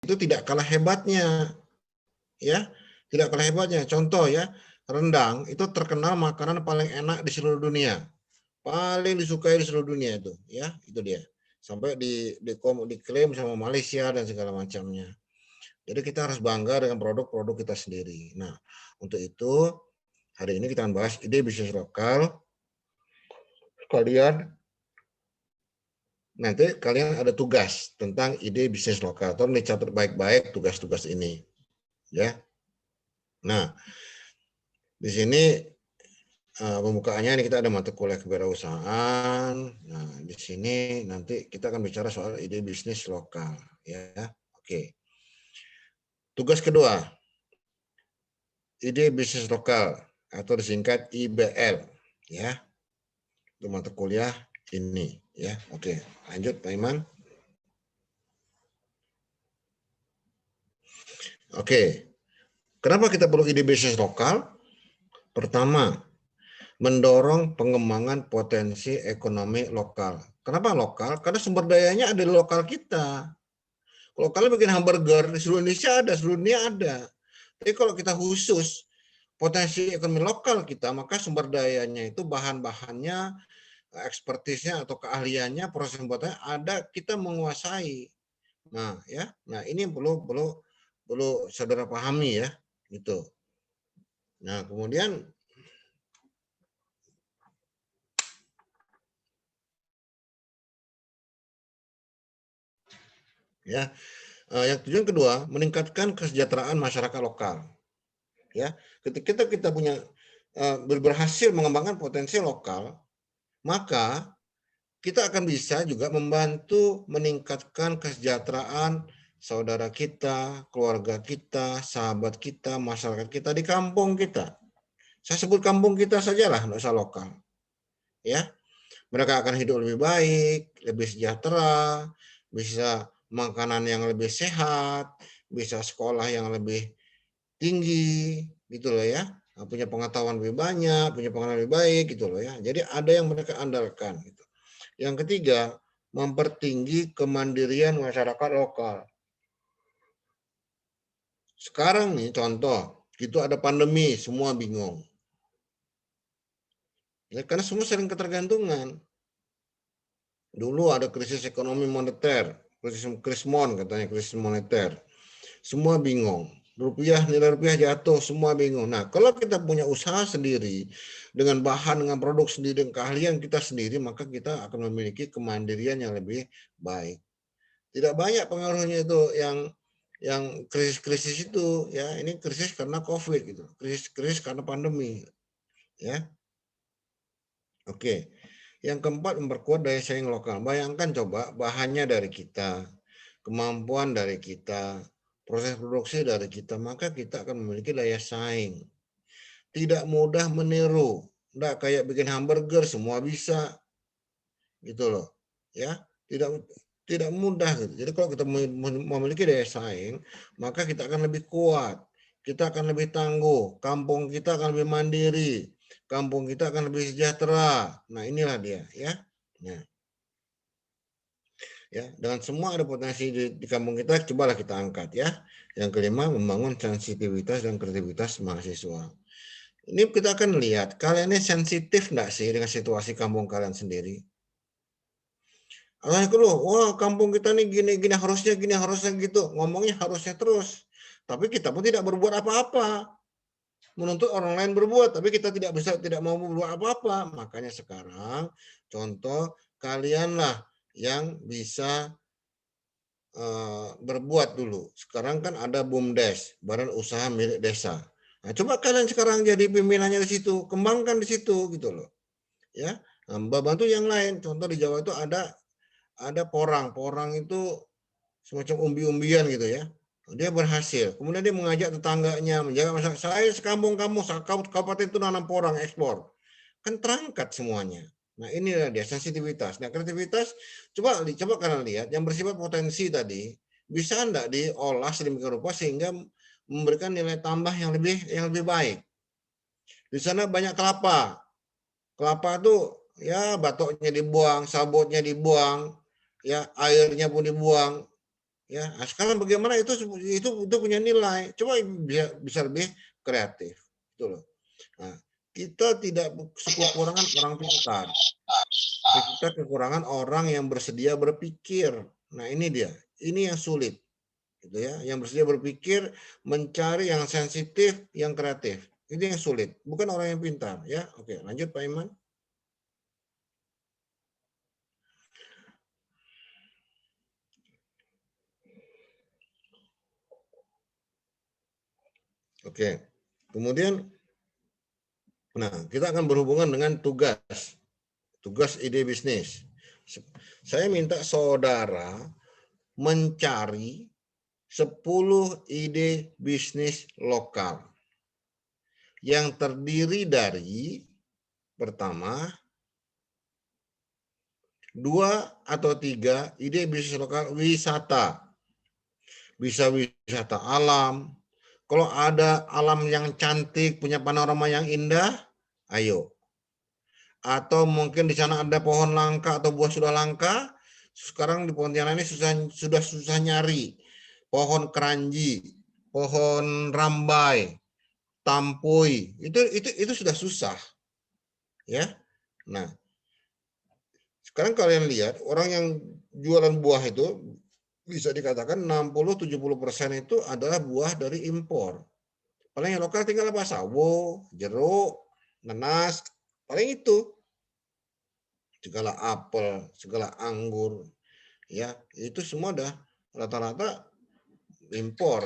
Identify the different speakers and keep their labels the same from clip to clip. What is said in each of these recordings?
Speaker 1: itu tidak kalah hebatnya, ya, tidak kalah hebatnya. Contoh ya, rendang itu terkenal makanan paling enak di seluruh dunia, paling disukai di seluruh dunia itu, ya, itu dia. Sampai diklaim sama Malaysia dan segala macamnya. Jadi kita harus bangga dengan produk-produk kita sendiri. Nah, untuk itu hari ini kita akan bahas ide bisnis lokal. Nanti kalian ada tugas tentang ide bisnis lokal. Tolong dicatat baik-baik tugas-tugas ini, ya. Nah, di sini pembukaannya ini kita ada mata kuliah kewirausahaan. Nah, di sini nanti kita akan bicara soal ide bisnis lokal, ya. Oke. Tugas kedua, ide bisnis lokal atau disingkat IBL, ya. Itu mata kuliah ini, ya. Oke, lanjut Pak Iman. Oke. Kenapa kita perlu ide bisnis lokal? Pertama, mendorong pengembangan potensi ekonomi lokal. Kenapa lokal? Karena sumber dayanya ada di lokal kita. Kalau kalian bikin hamburger di seluruh Indonesia ada, seluruh dunia ada. Tapi kalau kita khusus potensi ekonomi lokal kita, maka sumber dayanya itu bahan-bahannya, ekspertisnya atau keahliannya, proses pembuatannya ada, kita menguasai. Nah, ya. Nah, ini yang perlu saudara pahami ya, gitu. Nah, kemudian ya, yang tujuan kedua, meningkatkan kesejahteraan masyarakat lokal. Ya, ketika kita punya berhasil mengembangkan potensi lokal, maka kita akan bisa juga membantu meningkatkan kesejahteraan saudara kita, keluarga kita, sahabat kita, masyarakat kita di kampung kita. Saya sebut kampung kita sajalah, nggak usah lokal. Ya, mereka akan hidup lebih baik, lebih sejahtera, bisa makanan yang lebih sehat, bisa sekolah yang lebih tinggi, gitu loh ya, punya pengetahuan lebih banyak, punya pengalaman lebih baik, gitu loh ya. Jadi ada yang mereka andalkan. Gitu. Yang ketiga, mempertinggi kemandirian masyarakat lokal. Sekarang nih contoh, itu ada pandemi, semua bingung. Ya, karena semua sering ketergantungan. Dulu ada krisis ekonomi moneter, krismon katanya, krisis moneter. Semua bingung. Nilai rupiah jatuh, semua bingung. Nah, kalau kita punya usaha sendiri, dengan bahan, dengan produk sendiri, dengan keahlian kita sendiri, maka kita akan memiliki kemandirian yang lebih baik. Tidak banyak pengaruhnya itu yang krisis-krisis itu, ya. Ini krisis karena COVID gitu, krisis karena pandemi, ya. Oke. Yang keempat, memperkuat daya saing lokal. Bayangkan coba, bahannya dari kita, kemampuan dari kita, proses produksi dari kita, maka kita akan memiliki daya saing. Tidak mudah meniru. Nggak kayak bikin hamburger semua bisa. Gitu loh. Ya, tidak mudah gitu. Jadi kalau kita memiliki daya saing, maka kita akan lebih kuat. Kita akan lebih tangguh. Kampung kita akan lebih mandiri. Kampung kita akan lebih sejahtera. Nah, inilah dia, ya. Nah, ya, dengan semua ada potensi di kampung kita, cobalah kita angkat ya. Yang kelima, membangun sensitivitas dan kreativitas mahasiswa. Ini kita akan lihat, kalian ini sensitif nggak sih dengan situasi kampung kalian sendiri? Aku loh, wah kampung kita nih gini harusnya gitu, ngomongnya harusnya terus. Tapi kita pun tidak berbuat apa-apa. Menuntut orang lain berbuat, tapi kita tidak mau berbuat apa-apa. Makanya sekarang contoh kalianlah yang bisa berbuat dulu. Sekarang kan ada BUMDes, Badan Usaha Milik Desa. Nah, coba kalian sekarang jadi pimpinannya di situ, kembangkan di situ gitu loh. Ya, nah, bantu yang lain. Contoh di Jawa itu ada porang. Porang itu semacam umbi-umbian gitu ya. Dia berhasil. Kemudian dia mengajak tetangganya, menjaga masyarakat. Saya sekampung kamu, kabupaten itu nanam porang ekspor. Kan terangkat semuanya. Nah, inilah dia sensitivitas. Nah, kreativitas coba kalian lihat yang bersifat potensi tadi bisa enggak diolah sedemikian rupa sehingga memberikan nilai tambah yang lebih baik. Di sana banyak kelapa. Kelapa itu ya batoknya dibuang, sabutnya dibuang, ya airnya pun dibuang. Ya, nah, sekarang bagaimana itu punya nilai. Coba bisa lebih kreatif, gitu loh. Nah, kita tidak kekurangan orang pintar, tapi kita kekurangan orang yang bersedia berpikir. Nah, ini dia. Ini yang sulit, gitu ya. Yang bersedia berpikir, mencari yang sensitif, yang kreatif. Ini yang sulit, bukan orang yang pintar, ya. Oke, lanjut Pak Iman. Oke. Kemudian, nah, kita akan berhubungan dengan tugas ide bisnis. Saya minta saudara mencari 10 ide bisnis lokal yang terdiri dari pertama 2 atau 3 ide bisnis lokal wisata. Bisa wisata alam. Kalau ada alam yang cantik, punya panorama yang indah, ayo. Atau mungkin di sana ada pohon langka atau buah sudah langka. Sekarang di Pontianak ini sudah susah nyari. Pohon keranji, pohon rambai, tampuy, itu sudah susah, ya. Nah, sekarang kalian lihat orang yang jualan buah itu bisa dikatakan 60-70% itu adalah buah dari impor. Paling yang lokal tinggal apa? Sawo, jeruk, nanas, paling itu. Segala apel, segala anggur, ya itu semua dah rata-rata impor,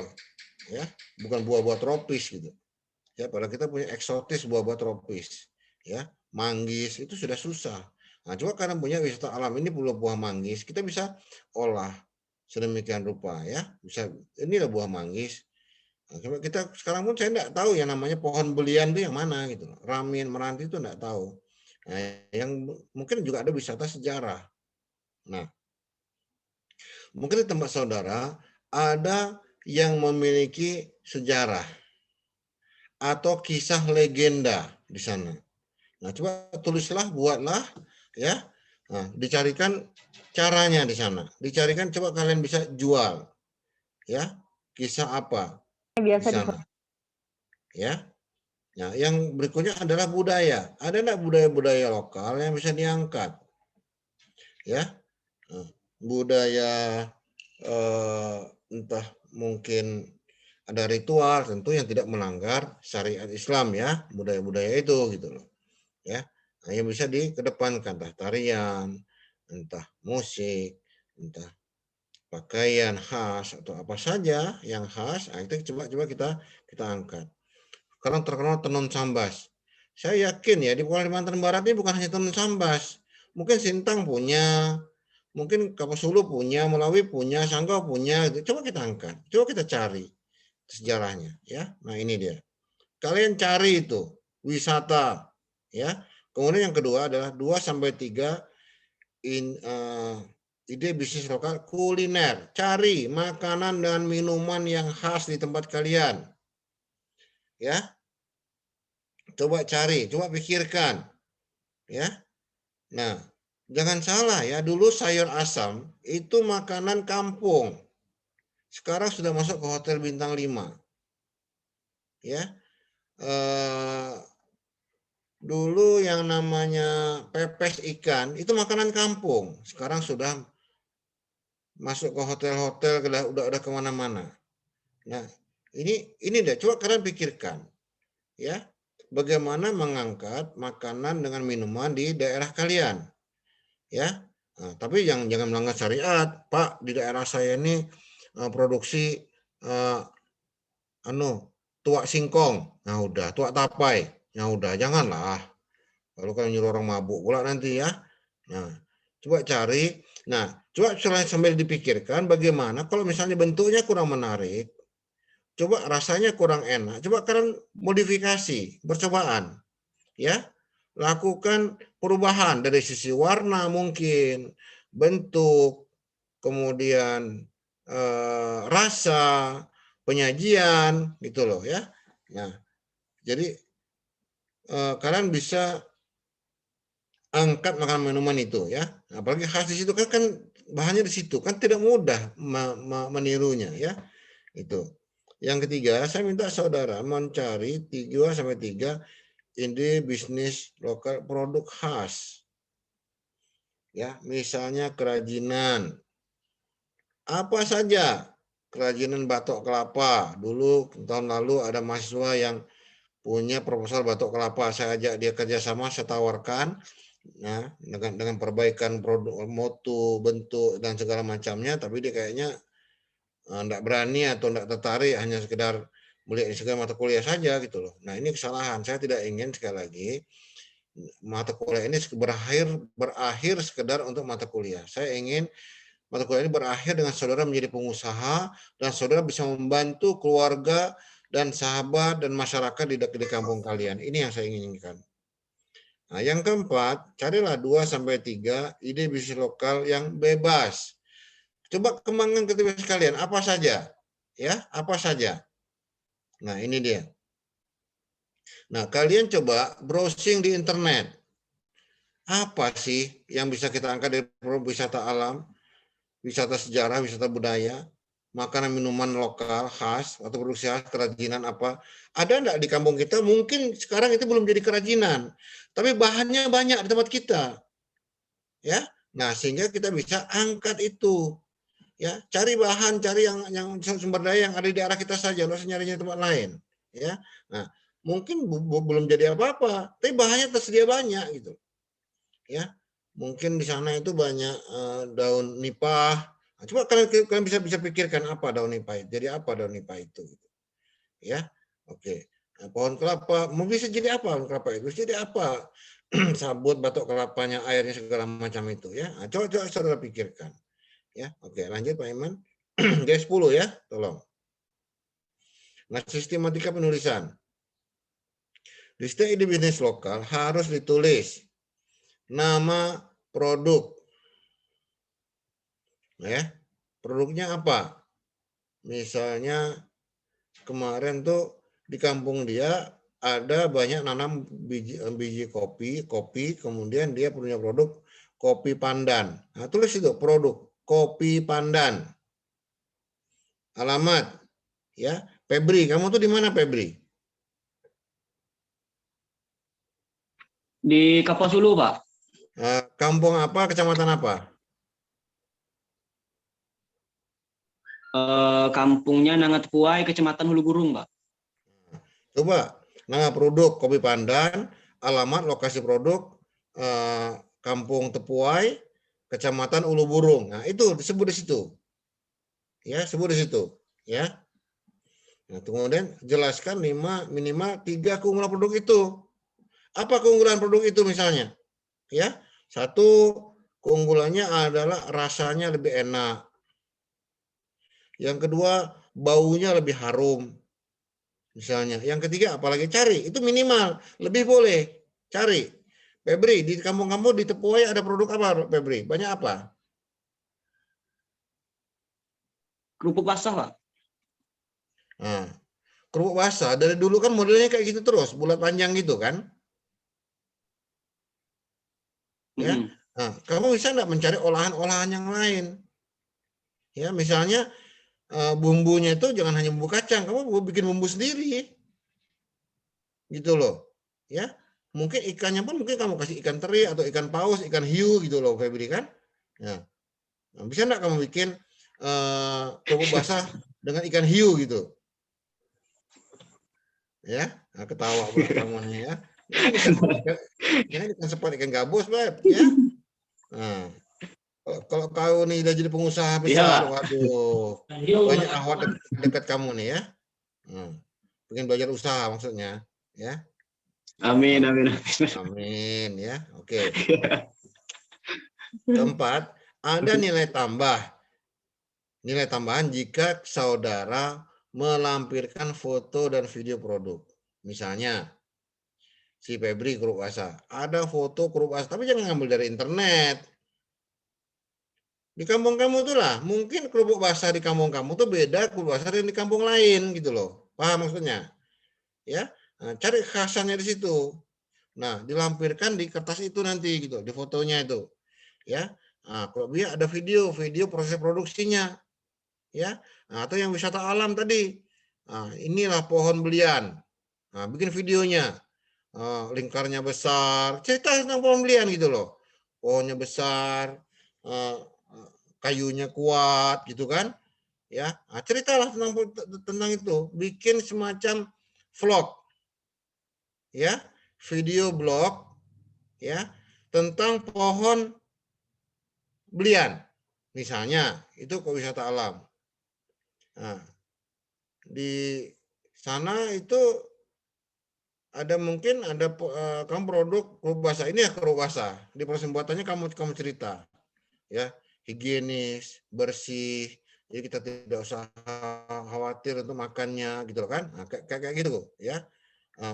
Speaker 1: ya bukan buah-buah tropis gitu. Ya, padahal kita punya eksotis buah-buah tropis, ya manggis itu sudah susah. Nah, coba karena punya wisata alam ini buah manggis, kita bisa olah sedemikian rupa, ya bisa inilah buah manggis. Nah, coba kita sekarang pun saya enggak tahu yang namanya pohon belian itu yang mana gitu. Ramin, meranti itu enggak tahu. Nah, yang mungkin juga ada wisata sejarah. Nah, mungkin di tempat saudara ada yang memiliki sejarah atau kisah legenda di sana. Nah, coba tulislah, buatlah, ya. Nah, dicarikan caranya di sana. Dicarikan coba kalian bisa jual, ya. Kisah apa di
Speaker 2: Biasa di
Speaker 1: sana, ya. Nah, yang berikutnya adalah budaya. Ada enggak budaya-budaya lokal yang bisa diangkat, ya? Nah, budaya entah mungkin ada ritual tentu yang tidak melanggar syariat Islam, ya, budaya-budaya itu gitu loh, ya. Nah, yang bisa dikedepankan entah tarian, entah musik, entah pakaian khas atau apa saja yang khas, nah, itu coba kita angkat. Sekarang terkenal tenun sambas. Saya yakin ya di Kalimantan Barat ini bukan hanya tenun sambas, mungkin Sintang punya, mungkin Kapuas Hulu punya, Melawi punya, Sanggau punya, gitu. Coba kita angkat, coba kita cari sejarahnya, ya. Nah, ini dia. Kalian cari itu wisata, ya. Kemudian yang kedua adalah 2 sampai 3 ide bisnis lokal kuliner. Cari makanan dan minuman yang khas di tempat kalian, ya. Coba cari, coba pikirkan, ya. Nah, jangan salah ya, dulu sayur asam itu makanan kampung. Sekarang sudah masuk ke hotel bintang 5. Ya. Dulu yang namanya pepes ikan itu makanan kampung. Sekarang sudah masuk ke hotel-hotel, udah kemana-mana. Nah, ini deh, coba kalian pikirkan, ya, bagaimana mengangkat makanan dengan minuman di daerah kalian, ya. Nah, tapi jangan melanggar syariat, Pak. Di daerah saya ini produksi tuak singkong, nah udah, tuak tapai, nah udah, janganlah. Kalau kan nyuruh orang mabuk pula nanti, ya. Nah, coba cari. Nah, coba sambil dipikirkan bagaimana kalau misalnya bentuknya kurang menarik, coba rasanya kurang enak, coba kalian modifikasi, percobaan, ya. Lakukan perubahan dari sisi warna mungkin, bentuk, kemudian rasa, penyajian, gitu loh, ya. Nah, jadi kalian bisa angkat makanan minuman itu, ya. Apalagi khas di situ kan bahannya di situ, kan tidak mudah menirunya ya. Itu. Yang ketiga, saya minta saudara mencari 2-3 ide bisnis lokal produk khas. Ya, misalnya kerajinan. Apa saja? Kerajinan batok kelapa. Dulu tahun lalu ada mahasiswa yang punya proposal batok kelapa. Saya ajak dia kerjasama, saya tawarkan. Nah, dengan perbaikan produk, mutu, bentuk dan segala macamnya, tapi dia kayaknya enggak berani atau enggak tertarik, hanya sekedar melihat di segala mata kuliah saja gitu loh. Nah, ini kesalahan. Saya tidak ingin sekali lagi mata kuliah ini berakhir sekedar untuk mata kuliah. Saya ingin mata kuliah ini berakhir dengan saudara menjadi pengusaha dan saudara bisa membantu keluarga dan sahabat dan masyarakat di kampung kalian. Ini yang saya inginkan. Nah, yang keempat, carilah 2-3 ide bisnis lokal yang bebas. Coba kembangkan kreativitas kalian, apa saja? Ya, apa saja? Nah, ini dia. Nah, kalian coba browsing di internet. Apa sih yang bisa kita angkat dari wisata alam, wisata sejarah, wisata budaya, makanan minuman lokal khas atau produksi khas, kerajinan apa? Ada enggak di kampung kita? Mungkin sekarang itu belum jadi kerajinan, tapi bahannya banyak di tempat kita. Ya. Nah, sehingga kita bisa angkat itu. Ya, cari bahan, cari yang sumber daya yang ada di daerah kita saja, nggak usah nyarinya di tempat lain. Ya. Nah, mungkin belum jadi apa-apa, tapi bahannya tersedia banyak gitu. Ya. Mungkin di sana itu banyak daun nipah. Nah, coba kalian bisa pikirkan apa daun nipah. Jadi apa daun nipah itu? Gitu. Ya, oke. Nah, pohon kelapa mau bisa jadi apa pohon kelapa itu? Jadi apa? Sabut, batok kelapanya, airnya segala macam itu ya. Nah, coba saudara pikirkan. Ya, oke. Lanjut Pak Iman. G10 ya, tolong. Nah, sistematika penulisan. Di setiap ide bisnis lokal harus ditulis nama produk. Ya, produknya apa? Misalnya kemarin tuh di kampung dia ada banyak nanam biji kopi, kemudian dia punya produk kopi pandan. Nah, tulis itu produk kopi pandan. Alamat ya, Febri, kamu tuh di mana Febri?
Speaker 2: Di Kapuasulu, Pak.
Speaker 1: Kampung apa, kecamatan apa?
Speaker 2: Kampungnya Nangatpuai, Kecamatan Hulu Burung, Pak.
Speaker 1: Coba nama produk kopi pandan, alamat lokasi produk Kampung Tepuai, Kecamatan Ulu Burung. Nah, itu disebut di situ. Ya, sebut di situ, ya. Nah, kemudian jelaskan minimal 3 keunggulan produk itu. Apa keunggulan produk itu misalnya? Ya, satu keunggulannya adalah rasanya lebih enak. Yang kedua, baunya lebih harum. Misalnya. Yang ketiga, apalagi cari. Itu minimal. Lebih boleh. Cari. Febri, di kampung-kampung di Tepuai ada produk apa, Febri? Banyak apa?
Speaker 2: Kerupuk basah, Pak.
Speaker 1: Nah, kerupuk basah. Dari dulu kan modelnya kayak gitu terus. Bulat panjang gitu kan. Ya. Nah, kamu bisa nggak mencari olahan-olahan yang lain? Ya, misalnya bumbunya itu jangan hanya bumbu kacang. Kamu bikin bumbu sendiri. Gitu loh. Ya. Mungkin ikannya pun mungkin kamu kasih ikan teri atau ikan paus, ikan hiu gitu loh, Febri kan. Nah, bisa nggak kamu bikin kerupuk basah dengan ikan hiu gitu? Ya, nah, ketawa pula kamu nih ya. Ini ikan sepat, ikan gabus, Beb, ya. Nah, kalau kau nih udah jadi pengusaha besar,
Speaker 2: Iya,
Speaker 1: waduh, banyak ahwat dekat kamu nih ya. Pengen belajar usaha maksudnya, ya.
Speaker 2: amin, amin, amin.
Speaker 1: Amin ya. Oke. Keempat, ada nilai tambah. Nilai tambahan jika saudara melampirkan foto dan video produk. Misalnya, si Febri kerupuk basah. Ada foto kerupuk basah, tapi jangan ngambil dari internet. Di kampung kamu itulah, mungkin kerupuk basah di kampung kamu tuh beda kerupuk basah yang di kampung lain gitu loh. Paham maksudnya? Ya, nah, cari khasannya di situ. Nah, dilampirkan di kertas itu nanti gitu, di fotonya itu. Ya, Nah, kalau dia ada video proses produksinya, ya. Nah, atau yang wisata alam tadi. Nah, inilah pohon belian. Nah, bikin videonya. Lingkarnya besar, cerita tentang pohon belian gitu loh. Pohonnya besar, kayunya kuat gitu kan. Ya, nah, ceritalah tentang itu, bikin semacam vlog. Ya, video blog ya tentang pohon belian. Misalnya, itu ke wisata alam. Nah, di sana itu ada mungkin ada kamu produk keruh basah ini ya keruh basah di proses pembuatannya kamu cerita ya higienis bersih jadi kita tidak usah khawatir untuk makannya gitu kan nah, kayak gitu ya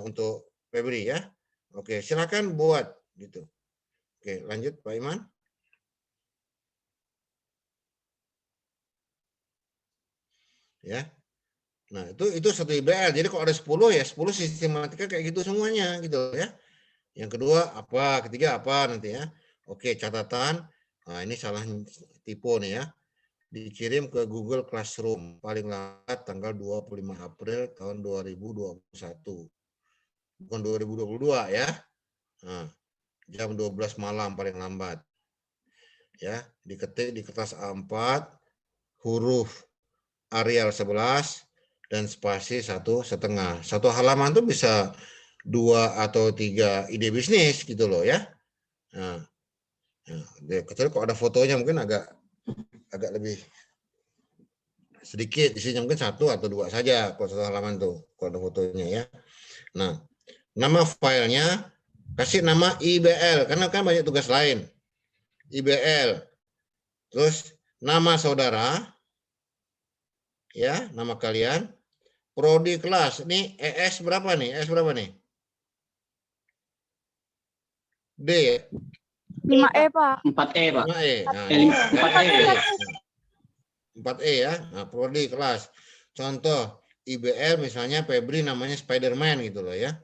Speaker 1: untuk Febri ya oke silakan buat gitu oke lanjut Pak Iman ya nah itu satu IBL jadi kalau ada 10 ya 10 sistematika kayak gitu semuanya gitu ya. Yang kedua apa, ketiga apa nanti ya. Oke, catatan. Nah, ini salah tipe nih ya. Dikirim ke Google Classroom paling lambat tanggal 25 April tahun 2021. Bukan 2022 ya. Nah, jam 12 malam paling lambat. Ya, diketik di kertas A4 huruf Arial 11 dan spasi 1,5. Satu halaman tuh bisa 2 atau 3 ide bisnis gitu loh ya. Nah, kecuali kalau ada fotonya mungkin agak lebih sedikit isinya mungkin 1 atau 2 saja kalau satu halaman tuh kalau ada fotonya ya. Nah, nama filenya kasih nama IBL karena kan banyak tugas lain. IBL. Terus nama saudara ya, nama kalian, prodi kelas. Ini ES berapa nih? ES berapa nih? D ya?
Speaker 3: 5E, Pak.
Speaker 2: 4E, Pak.
Speaker 1: 5E. Nah,
Speaker 2: 4E.
Speaker 1: 4E ya. Nah, prodi kelas. Contoh IBL misalnya Febri namanya Spiderman gitu loh ya.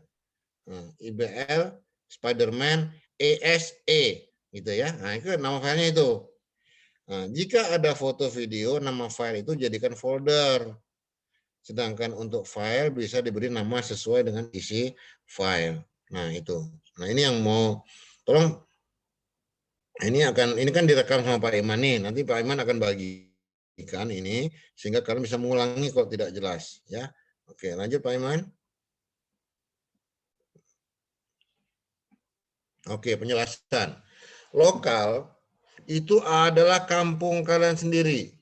Speaker 1: Nah, IBL Spiderman ESE gitu ya. Nah, itu nama filenya itu. Nah, jika ada foto video, nama file itu jadikan folder. Sedangkan untuk file bisa diberi nama sesuai dengan isi file. Nah, itu. Nah, ini yang mau tolong ini kan direkam sama Pak Iman nih. Nanti Pak Iman akan bagikan ini sehingga kalian bisa mengulangi kalau tidak jelas ya. Oke, lanjut Pak Iman. Oke, penjelasan. Lokal itu adalah kampung kalian sendiri.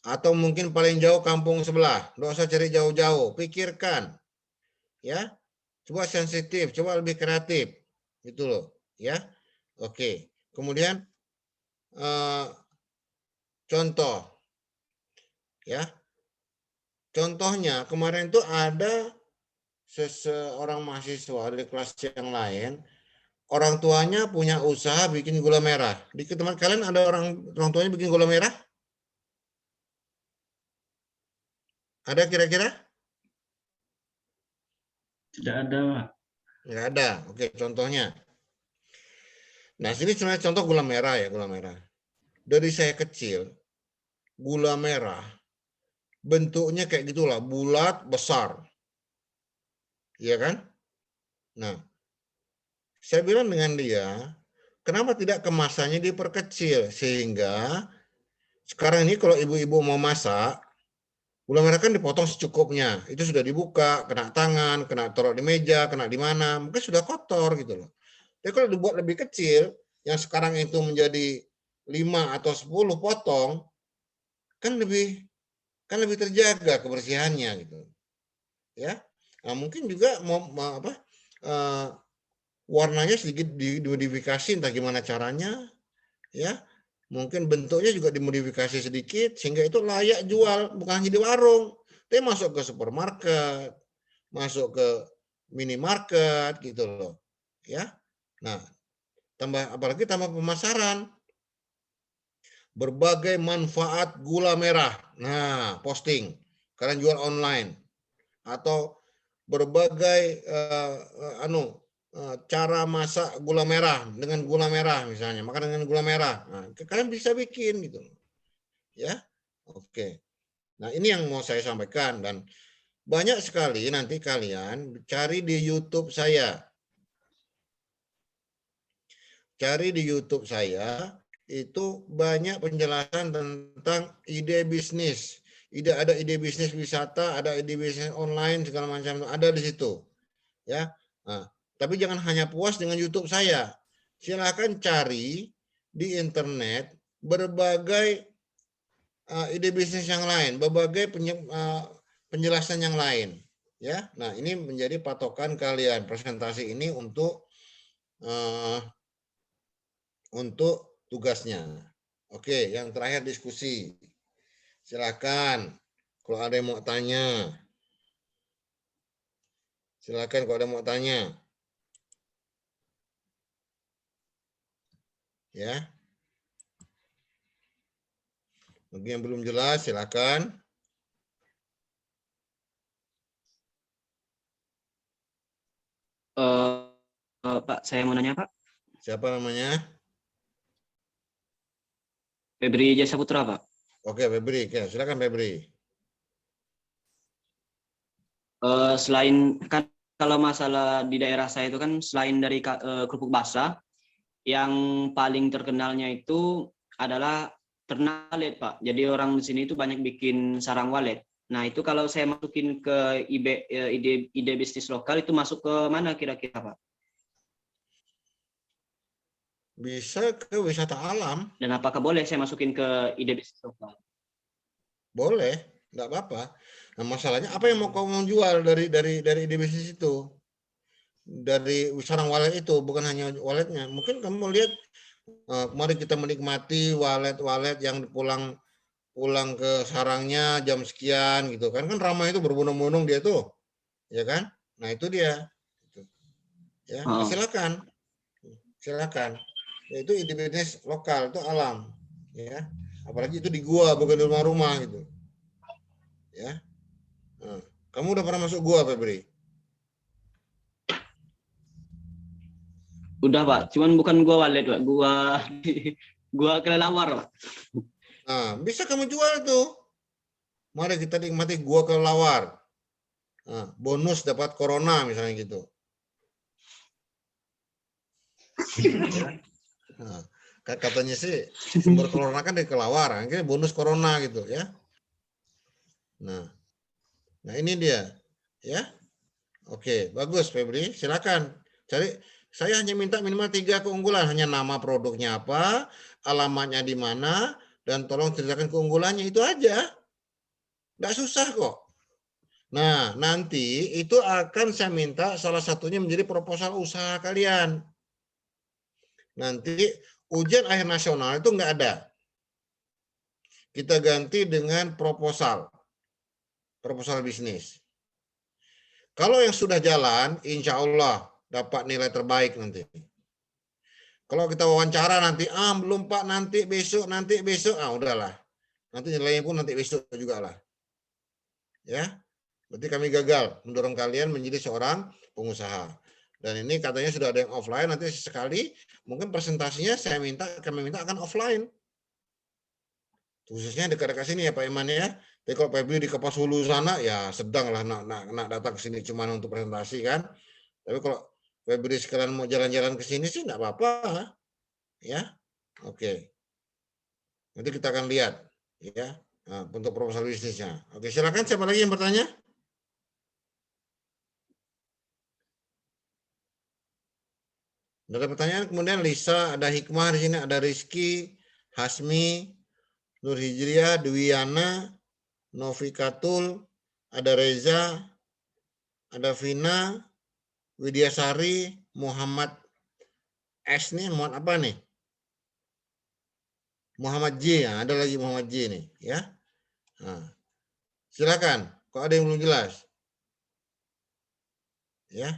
Speaker 1: Atau mungkin paling jauh kampung sebelah. Nggak usah cari jauh-jauh. Pikirkan. Ya. Coba sensitif, coba lebih kreatif. Gitu loh. Ya. Oke. Kemudian contoh. Ya. Contohnya kemarin itu ada seseorang mahasiswa dari kelas yang lain. Orang tuanya punya usaha bikin gula merah. Di tempat kalian ada orang tuanya bikin gula merah? Ada kira-kira?
Speaker 2: Tidak ada, Pak.
Speaker 1: Nggak ada. Oke, contohnya. Nah, sini sebenarnya contoh gula merah ya, gula merah. Dari saya kecil, gula merah bentuknya kayak gitulah, bulat, besar. Iya kan? Nah, saya bilang dengan dia, kenapa tidak kemasannya diperkecil? Sehingga sekarang ini kalau ibu-ibu mau masak, gula merah kan dipotong secukupnya. Itu sudah dibuka, kena tangan, kena taruh di meja, kena di mana, mungkin sudah kotor gitu loh. Tapi kalau dibuat lebih kecil, yang sekarang itu menjadi 5 atau 10 potong, kan lebih terjaga kebersihannya gitu. Ya. Nah, mungkin juga mau apa warnanya sedikit dimodifikasi entah gimana caranya ya. Mungkin bentuknya juga dimodifikasi sedikit sehingga itu layak jual bukan hanya di warung, tapi masuk ke supermarket, masuk ke minimarket gitu loh. Ya. Nah, apalagi tambah pemasaran. Berbagai manfaat gula merah. Nah, posting. Kalian jual online atau berbagai cara masak gula merah dengan gula merah misalnya, makan dengan gula merah. Nah, kalian bisa bikin gitu. Ya. Oke. Nah, ini yang mau saya sampaikan dan banyak sekali nanti kalian cari di YouTube saya. Cari di YouTube saya itu banyak penjelasan tentang ide bisnis. Ada ide bisnis wisata, ada ide bisnis online segala macam ada di situ. Ya. Nah, tapi jangan hanya puas dengan YouTube saya. Silakan cari di internet berbagai ide bisnis yang lain, berbagai penjelasan yang lain. Ya, nah ini menjadi patokan kalian presentasi ini untuk tugasnya. Oke, yang terakhir diskusi. Silakan kalau ada yang mau tanya. Silakan kalau ada yang mau tanya. Ya. Bagi yang belum jelas, silakan.
Speaker 4: Pak, saya mau nanya, Pak.
Speaker 1: Siapa namanya?
Speaker 4: Febri Jasa Putra, Pak.
Speaker 1: Oke, Febri. Ya, silakan Febri.
Speaker 4: Selain kan kalau masalah di daerah saya itu kan selain dari kerupuk basah, yang paling terkenalnya itu adalah ternak walet, Pak. Jadi orang di sini itu banyak bikin sarang walet. Nah, itu kalau saya masukin ke ide bisnis lokal itu masuk ke mana kira-kira, Pak?
Speaker 1: Bisa ke wisata alam.
Speaker 4: Dan apakah boleh saya masukin ke ide bisnis lokal?
Speaker 1: Boleh, enggak apa-apa. Nah, masalahnya apa yang mau kamu jual dari ide bisnis itu? Dari sarang walet itu, bukan hanya waletnya. Mungkin kamu lihat kemarin kita menikmati walet-walet yang pulang ke sarangnya jam sekian gitu kan ramai itu berbondong-bondong dia tuh, ya kan? Nah itu dia, ya. Nah, silakan. Ya, itu ide bisnis lokal itu alam, ya. Apalagi itu di gua bukan di rumah-rumah gitu, ya. Nah, kamu udah pernah masuk gua, Febri?
Speaker 4: Udah, Pak. Cuman bukan gua walet, Pak. Gua kelelawar, Pak.
Speaker 1: Nah, bisa kamu jual tuh. Mari kita nikmati gua kelelawar. Nah, bonus dapat corona misalnya gitu. Ya. Nah, katanya sih sumber corona kan dari kelelawar, akhirnya bonus corona gitu ya. Nah ini dia, ya. Oke, bagus Febri, silakan cari. Saya hanya minta minimal 3 keunggulan, hanya nama produknya apa, alamatnya di mana, dan tolong ceritakan keunggulannya, itu aja. Nggak susah kok. Nah, nanti itu akan saya minta salah satunya menjadi proposal usaha kalian. Nanti ujian akhir nasional itu nggak ada. Kita ganti dengan proposal bisnis. Kalau yang sudah jalan, insya Allah dapat nilai terbaik nanti. Kalau kita wawancara nanti, belum Pak, nanti besok, udahlah. Nanti nilainya pun nanti besok juga lah. Ya, berarti kami gagal mendorong kalian menjadi seorang pengusaha. Dan ini katanya sudah ada yang offline, nanti sekali mungkin presentasinya kami minta akan offline. Khususnya dekat-dekat sini ya Pak Iman ya. Tapi kalau Febri di Kapas Hulu sana ya sedang lah nak datang ke sini cuma untuk presentasi kan. Tapi kalau Febri sekalian mau jalan-jalan ke sini sih enggak apa-apa. Ya. Oke. Nanti kita akan lihat ya untuk proposal bisnisnya. Oke, silakan siapa lagi yang bertanya? Ada pertanyaan, kemudian Lisa, ada Hikmah di sini, ada Rizky, Hasmi, Nur Hijriah, Dwiana, Novikatul, ada Reza, ada Vina, Widyasari, Muhammad S nih, Muhammad apa nih? Muhammad J, ya, ada lagi Muhammad J nih, ya. Nah, silakan, kalau ada yang belum jelas, ya.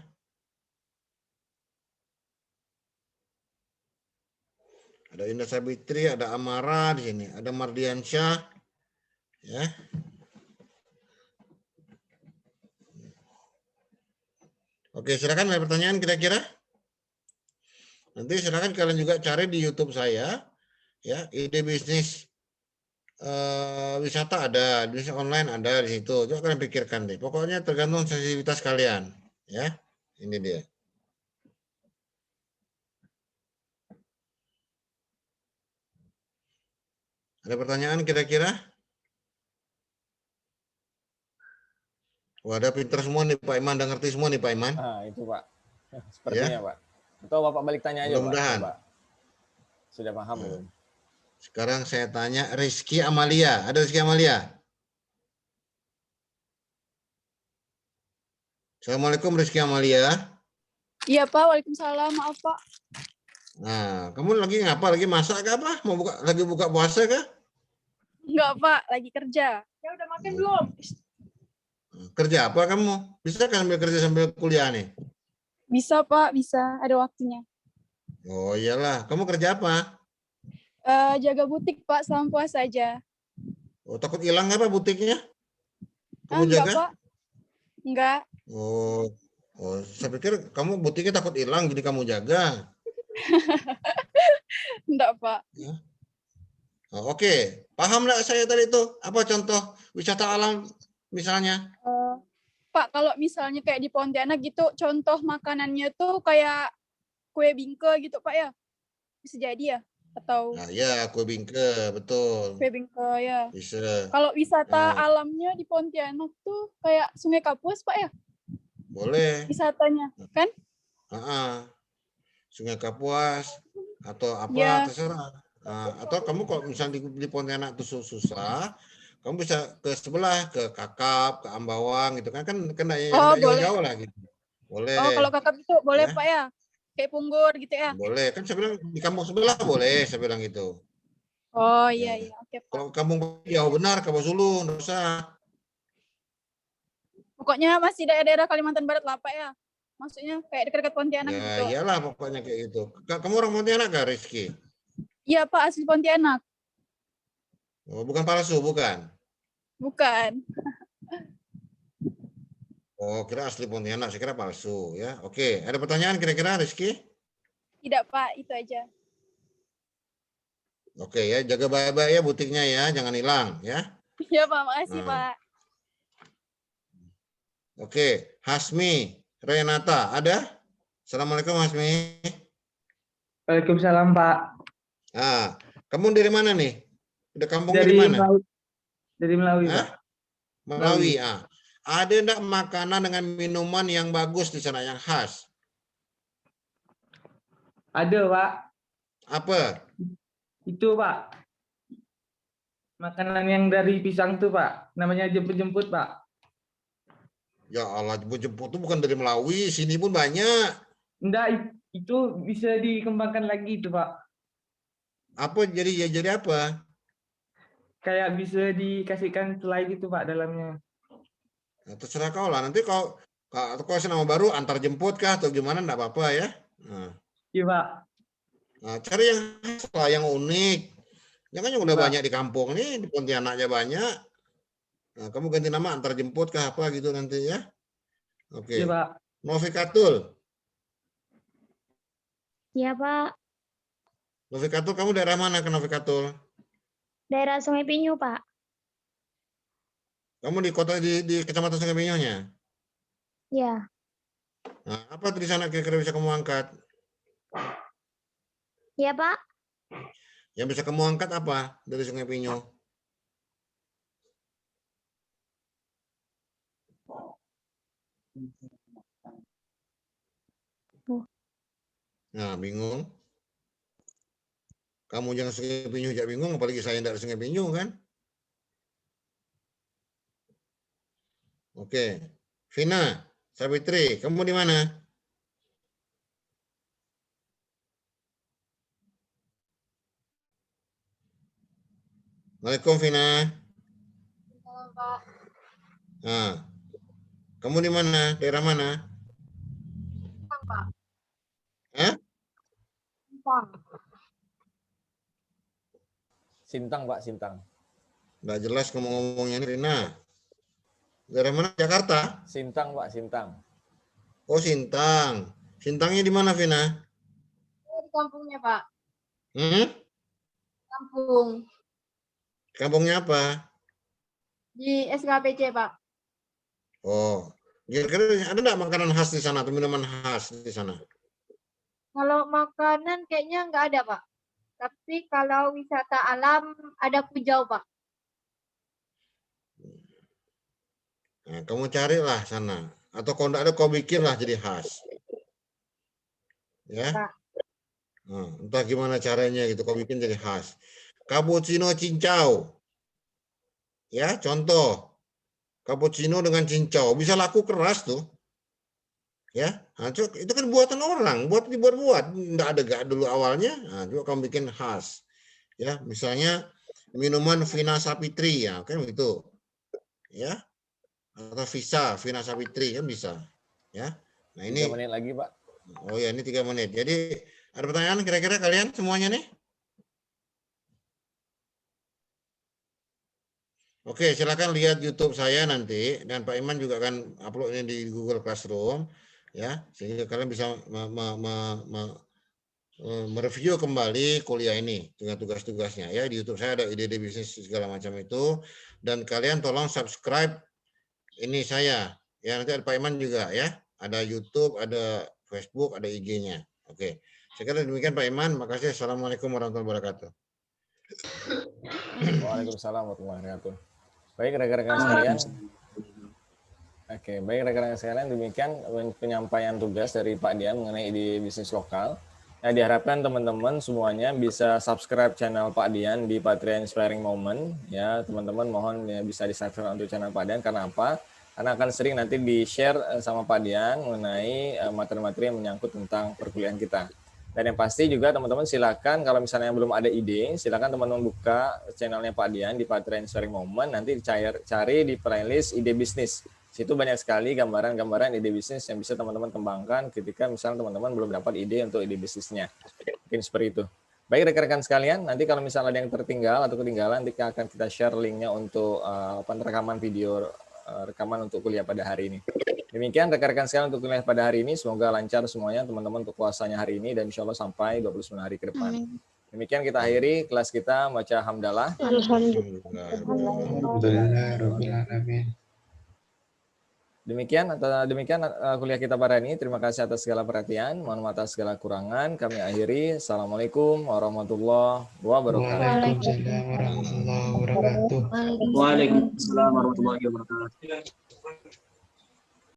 Speaker 1: Ada Indah Sabitri, ada Amara di sini, ada Mardiansyah, ya. Oke, silakan ada pertanyaan kira-kira. Nanti silakan kalian juga cari di YouTube saya, ya, ide bisnis wisata ada, bisnis online ada di situ. Coba kalian pikirkan deh. Pokoknya tergantung sensitivitas kalian, ya. Ini dia. Ada pertanyaan kira-kira? Wah, ada pinter semua nih Pak Iman, udah ngerti semua nih Pak Iman.
Speaker 5: Itu Pak. Sepertinya Pak. Atau Bapak balik tanya aja Pak.
Speaker 1: Mudah-mudahan.
Speaker 5: Coba. Sudah paham belum?
Speaker 1: Sekarang saya tanya Rizky Amalia. Ada Rizky Amalia? Assalamualaikum Rizky Amalia.
Speaker 3: Iya Pak, waalaikumsalam. Maaf Pak.
Speaker 1: Nah, kamu lagi ngapa? Lagi masak kah apa? Mau lagi buka puasa kah?
Speaker 3: Enggak Pak, lagi kerja. Ya udah makan belum?
Speaker 1: Kerja apa kamu? Bisa kan sambil kerja sambil kuliah nih?
Speaker 3: Bisa Pak, bisa. Ada waktunya.
Speaker 1: Oh iyalah. Kamu kerja apa?
Speaker 3: Jaga butik Pak, selama puasa aja.
Speaker 1: Oh, takut hilang apa butiknya? Kamu
Speaker 3: Enggak
Speaker 1: jaga?
Speaker 3: Pak. Enggak.
Speaker 1: Oh, saya pikir kamu butiknya takut hilang, jadi kamu jaga.
Speaker 3: Enggak Pak.
Speaker 1: Oh, oke. Paham nggak saya tadi itu? Apa contoh wisata alam misalnya?
Speaker 3: Pak, kalau misalnya kayak di Pontianak gitu, contoh makanannya tuh kayak kue bingke gitu Pak ya? Bisa jadi ya? Atau
Speaker 1: Nah, ya, kue bingke, betul.
Speaker 3: kue bingke ya?
Speaker 1: Bisa.
Speaker 3: Kalau wisata
Speaker 1: Nah.
Speaker 3: alamnya di Pontianak tuh kayak Sungai Kapuas Pak ya?
Speaker 1: Boleh.
Speaker 3: Wisatanya, kan?
Speaker 1: Sungai Kapuas atau apa
Speaker 3: Ya.
Speaker 1: terserah. Nah, atau kamu kalau misalnya di Pontianak itu susah, kamu bisa ke sebelah, ke Kakap, ke Ambawang gitu kan yang
Speaker 3: Oh,
Speaker 1: nggak
Speaker 3: boleh.
Speaker 1: jauh-jauh lah gitu. Boleh.
Speaker 3: Oh, kalau Kakap itu boleh
Speaker 1: Ya.
Speaker 3: Pak ya? Kayak Punggur gitu ya?
Speaker 1: Boleh. Kan saya bilang di kampung sebelah boleh, saya bilang gitu.
Speaker 3: Oh
Speaker 1: Ya.
Speaker 3: iya, oke Pak.
Speaker 1: Kalau kampung jauh benar, Kampung Sulu, nggak usah.
Speaker 3: Pokoknya masih daerah-daerah Kalimantan Barat lah Pak ya? Maksudnya kayak dekat-dekat Pontianak
Speaker 1: Ya,
Speaker 3: gitu.
Speaker 1: iyalah pokoknya kayak gitu. Kamu orang Pontianak nggak, Rizky?
Speaker 3: Iya Pak, asli Pontianak.
Speaker 1: Oh, bukan palsu, bukan?
Speaker 3: Bukan.
Speaker 1: Oh, kira asli Pontianak, saya kira palsu ya. Oke, ada pertanyaan kira-kira Rizky?
Speaker 3: Tidak Pak, itu aja.
Speaker 1: Oke ya, jaga baik-baik ya butiknya ya, jangan hilang ya.
Speaker 3: Iya Pak, makasih
Speaker 1: Nah.
Speaker 3: Pak.
Speaker 1: Oke, Hasmi Renata ada? Assalamualaikum Hasmi.
Speaker 6: Waalaikumsalam Pak.
Speaker 1: Ah, kamu dari mana nih? Udah kampungnya
Speaker 6: Dari
Speaker 1: di mana?
Speaker 6: Melawi. Dari Melawi
Speaker 1: Hah?
Speaker 6: Pak.
Speaker 1: Melawi. Ada enggak makanan dengan minuman yang bagus di sana yang khas?
Speaker 6: Ada Pak.
Speaker 1: Apa?
Speaker 6: Itu Pak. Makanan yang dari pisang tuh Pak. Namanya jemput-jemput Pak.
Speaker 1: Ya Allah, jemput tuh bukan dari Melawi, sini pun banyak.
Speaker 6: Enggak, itu bisa dikembangkan lagi itu Pak.
Speaker 1: Apa jadi apa?
Speaker 6: Kayak bisa dikasihkan selai gitu Pak dalamnya.
Speaker 1: Nah, terserah kau lah. Nanti kalau nama baru antar jemput kah atau gimana enggak apa-apa ya. Nah.
Speaker 6: Iya Pak.
Speaker 1: Nah, cari yang khas lah, yang unik. Jangan yang udah
Speaker 6: Pak.
Speaker 1: banyak di kampung nih, di Pontianak aja banyak. Nah, kamu ganti nama antar jemput kah apa gitu nanti ya. Oke.
Speaker 6: Iya Pak.
Speaker 1: Novikatul.
Speaker 7: Iya Pak,
Speaker 1: Novikatul, kamu daerah mana ke Novikatul?
Speaker 7: daerah Sungai Pinyu Pak.
Speaker 1: Kamu di kota di Kecamatan Sungai Pinyonya?
Speaker 7: Ya,
Speaker 1: Nah, apa di sana kira-kira bisa kamu angkat?
Speaker 7: iya Pak.
Speaker 1: Yang bisa kamu angkat apa dari Sungai Pinyo? Nah, bingung. Kamu jangan Sungai Pinyo jangan bingung, apalagi saya dari Sungai Pinyo kan? Oke. Vina, Sabitri, kamu di mana? Waalaikumsalam Vina.
Speaker 3: Pak.
Speaker 1: Nah, kamu di mana? Daerah mana?
Speaker 3: Pak.
Speaker 1: Hah?
Speaker 3: Pak.
Speaker 5: Sintang Pak, Sintang.
Speaker 1: Nggak jelas kamu ngomongnya ini, Vina. Daerah mana? Jakarta?
Speaker 5: Sintang Pak, Sintang.
Speaker 1: Oh, Sintang. Sintangnya di mana, Vina?
Speaker 3: Di
Speaker 8: kampungnya, Pak.
Speaker 1: Hmm?
Speaker 8: Kampung.
Speaker 1: Kampungnya apa?
Speaker 8: Di SKPC, Pak.
Speaker 1: Oh, kira-kira ada nggak makanan khas di sana atau minuman khas di sana?
Speaker 8: Kalau makanan kayaknya nggak ada, Pak. Tapi kalau wisata alam ada Kujau, Pak.
Speaker 1: Nah, kamu carilah sana. Atau kalau nggak ada, kau bikinlah jadi khas. Ya.
Speaker 8: Pak.
Speaker 1: Nah, entah gimana caranya gitu, kau bikin jadi khas. Cappuccino cincau. Ya, contoh. Cappuccino dengan cincau. Bisa laku keras tuh. Ya, nah, itu kan buatan orang, dibuat-buat, nggak ada gak dulu awalnya. Nah, juga kamu bikin khas, ya, misalnya minuman Vina Sapitri, ya, kan begitu, ya, atau Vina Sapitri kan bisa, ya. Nah
Speaker 5: 3
Speaker 1: ini,
Speaker 5: menit lagi, Pak.
Speaker 1: oh ya ini 3 menit. Jadi ada pertanyaan kira-kira kalian semuanya nih? Oke, silakan lihat YouTube saya nanti, dan Pak Iman juga akan upload ini di Google Classroom, ya, sehingga kalian bisa mereview kembali kuliah ini dengan tugas-tugasnya, ya. Di YouTube saya ada ide-ide bisnis segala macam itu, dan kalian tolong subscribe ini saya, ya. Nanti ada Pak Iman juga, ya, ada YouTube, ada Facebook, ada IG-nya. Oke, sekian demikian Pak Iman. Makasih. Assalamualaikum warahmatullahi wabarakatuh.
Speaker 5: Waalaikumsalam warahmatullahi wabarakatuh. Baik rekan-rekan sekalian. Oke, baik rekan-rekan sekalian, demikian penyampaian tugas dari Pak Dian mengenai ide bisnis lokal. Nah, diharapkan teman-teman semuanya bisa subscribe channel Pak Dian di Patria Inspiring Moment. Ya, teman-teman mohon ya, bisa di-subscribe untuk channel Pak Dian. Karena apa? Karena akan sering nanti di-share sama Pak Dian mengenai materi-materi yang menyangkut tentang perkuliahan kita. Dan yang pasti juga teman-teman silakan kalau misalnya belum ada ide, silakan teman-teman buka channelnya Pak Dian di Patria Inspiring Moment, nanti cari di playlist ide bisnis. Situ banyak sekali gambaran-gambaran ide bisnis yang bisa teman-teman kembangkan ketika misalnya teman-teman belum dapat ide untuk ide bisnisnya. Mungkin seperti itu. Baik rekan-rekan sekalian, nanti kalau misalnya ada yang tertinggal atau ketinggalan, nanti akan kita share linknya untuk rekaman video, rekaman untuk kuliah pada hari ini. Demikian rekan-rekan sekalian untuk kuliah pada hari ini. Semoga lancar semuanya teman-teman untuk puasanya hari ini dan insya Allah sampai 29 hari ke depan. Demikian kita akhiri kelas kita baca hamdalah. Demikian kuliah kita pada hari ini. Terima kasih atas segala perhatian. Mohon maaf atas segala kurangan. Kami akhiri. Assalamualaikum warahmatullahi wabarakatuh.
Speaker 2: Waalaikumsalam warahmatullahi wabarakatuh.
Speaker 4: Waalaikumsalam warahmatullahi wabarakatuh.